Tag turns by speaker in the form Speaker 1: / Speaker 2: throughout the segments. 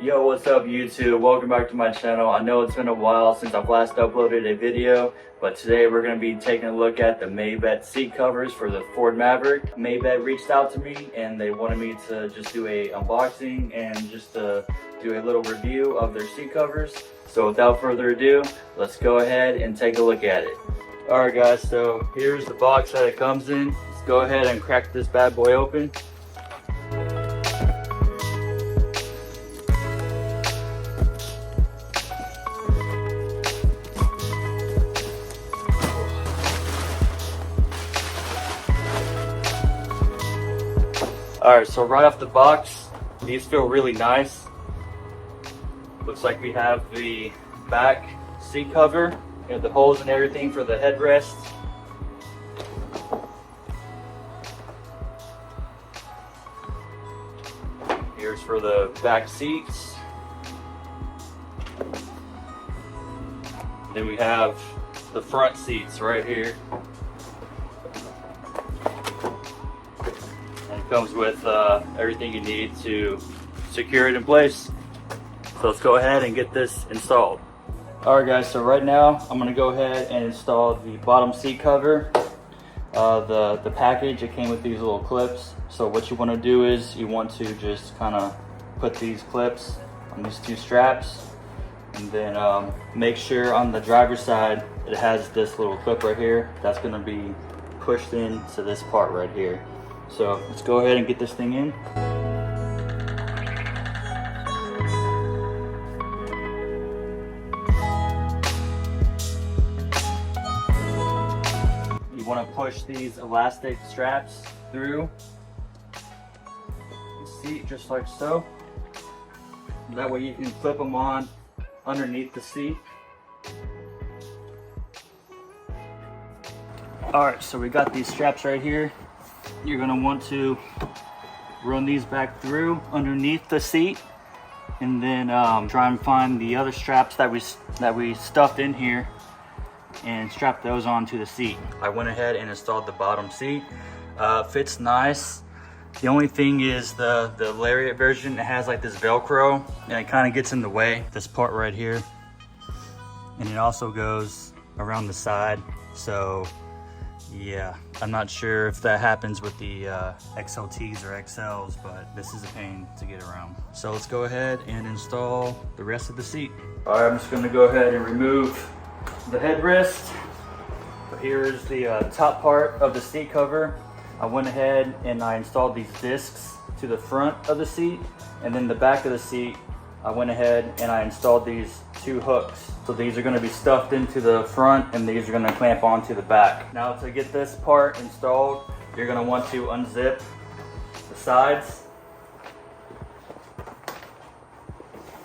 Speaker 1: Yo, what's up YouTube? Welcome back to my channel. I know it's been a while since I've last uploaded a video, but today we're going to be taking a look at the Mabett seat covers for the Ford Maverick. Mabett reached out to me and they wanted me to just do a unboxing and just do a little review of their seat covers. So without further ado, let's go ahead and take a look at it. Alright guys, so here's the box that it comes in. Let's go ahead and crack this bad boy open. Alright, so right off the box, these feel really nice. Looks like we have the back seat cover, you know, the holes and everything for the headrest. Here's for the back seats. Then we have the front seats right here. Comes with everything you need to secure it in place. So let's go ahead and get this installed. Alright guys, so right now I'm gonna go ahead and install the bottom seat cover. The package, it came with these little clips. So what you want to do is you want to just kind of put these clips on these two straps, and then make sure on the driver's side it has this little clip right here that's going to be pushed into this part right here. So let's go ahead and get this thing in. You want to push these elastic straps through the seat just like so. That way you can clip them on underneath the seat. Alright, so we got these straps right here. You're going to want to run these back through underneath the seat, and then try and find the other straps that we stuffed in here and strap those onto the seat. I went ahead and installed the bottom seat. Fits nice. The only thing is the Lariat version, it has like this Velcro and it kind of gets in the way, this part right here, and it also goes around the side. So yeah, I'm not sure if that happens with the XLTs or XLs, but this is a pain to get around. So let's go ahead and install the rest of the seat. All right, I'm just going to go ahead and remove the headrest. Here's the top part of the seat cover. I went ahead and I installed these discs to the front of the seat, and then the back of the seat I went ahead and I installed these two hooks. So these are going to be stuffed into the front and these are going to clamp onto the back. Now to get this part installed, you're going to want to unzip the sides.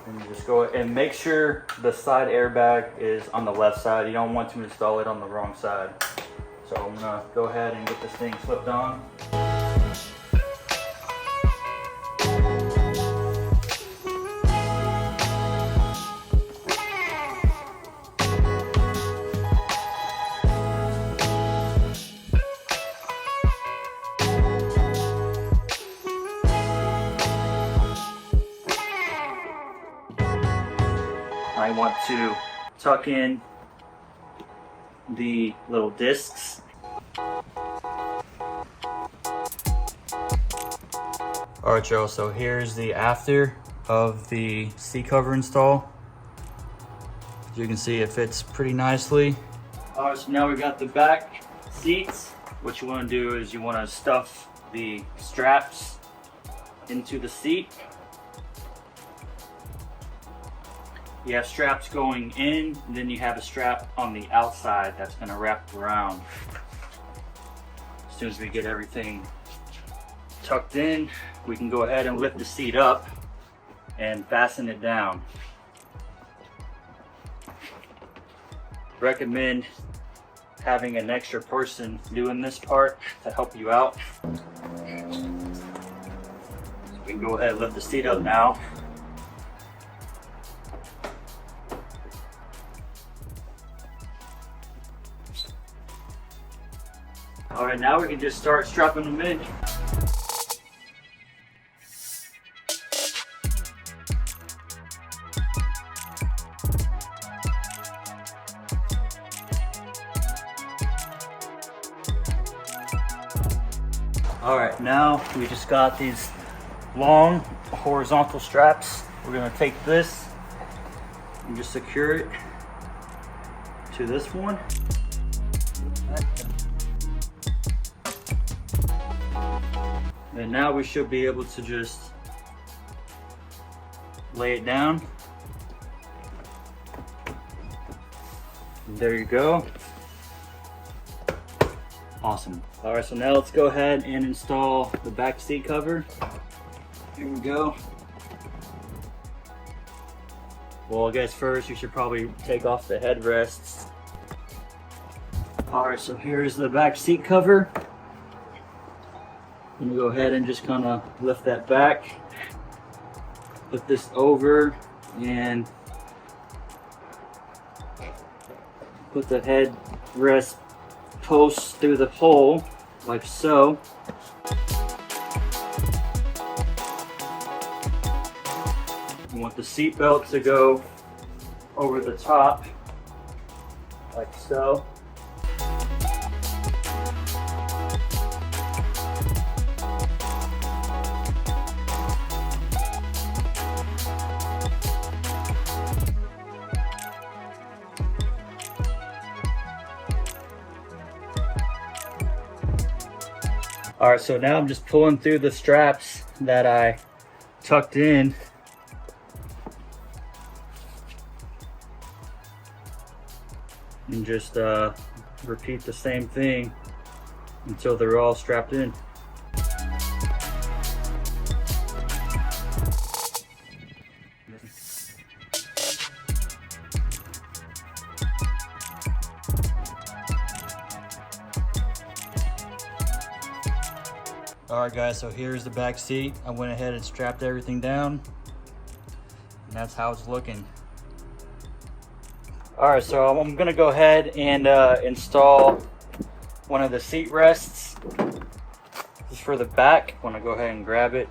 Speaker 1: And you just go and make sure the side airbag is on the left side. You don't want to install it on the wrong side. So I'm going to go ahead and get this thing slipped on. I want to tuck in the little discs. Alright Joe, so here's the after of the seat cover install. As you can see, it fits pretty nicely. Alright, so now we got the back seats. What you want to do is you want to stuff the straps into the seat. You have straps going in, and then you have a strap on the outside that's going to wrap around. As soon as we get everything tucked in, we can go ahead and lift the seat up and fasten it down. Recommend having an extra person doing this part to help you out. So we can go ahead and lift the seat up now. All right, now we can just start strapping them in. All right, now we just got these long horizontal straps. We're gonna take this and just secure it to this one. And now we should be able to just lay it down. There you go. Awesome. All right, so now let's go ahead and install the back seat cover. Here we go. Well, I guess first you should probably take off the headrests. All right, so here's the back seat cover. I'm gonna go ahead and just kind of lift that back, put this over, and put the headrest posts through the hole, like so. You want the seat belt to go over the top, like so. All right, so now I'm just pulling through the straps that I tucked in. And just repeat the same thing until they're all strapped in. All right guys, so here's the back seat. I went ahead and strapped everything down, and that's how it's looking. All right, so I'm gonna go ahead and install one of the seat rests. This is for the back. I wanna go ahead and grab it.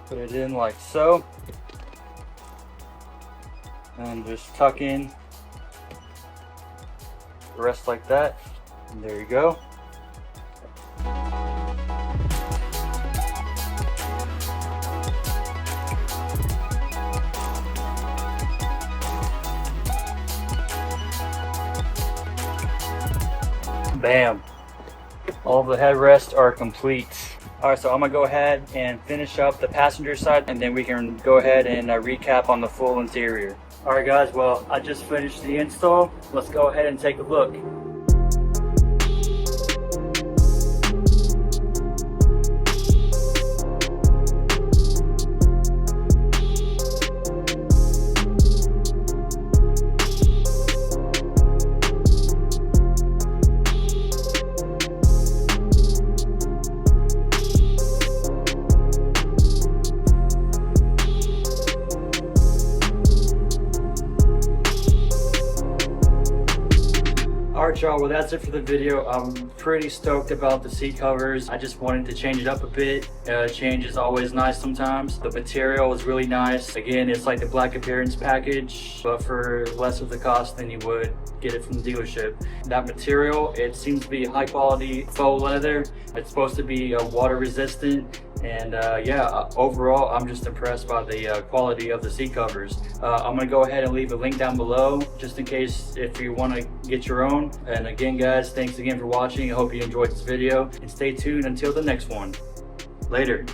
Speaker 1: Put it in like so. And just tuck in the rest like that. And there you go. Bam. All the headrests are complete. All right, so I'm gonna go ahead and finish up the passenger side, and then we can go ahead and recap on the full interior. All right guys, well, I just finished the install. Let's go ahead and take a look. Alright y'all, well that's it for the video. I'm pretty stoked about the seat covers. I just wanted to change it up a bit. Change is always nice sometimes. The material was really nice. Again, it's like the black appearance package, but for less of the cost than you would get it from the dealership. That material, it seems to be high quality faux leather. It's supposed to be water resistant. And yeah, overall, I'm just impressed by the quality of the seat covers. I'm gonna go ahead and leave a link down below, just in case if you wanna get your own. And again, guys, thanks again for watching. I hope you enjoyed this video, and stay tuned until the next one. Later.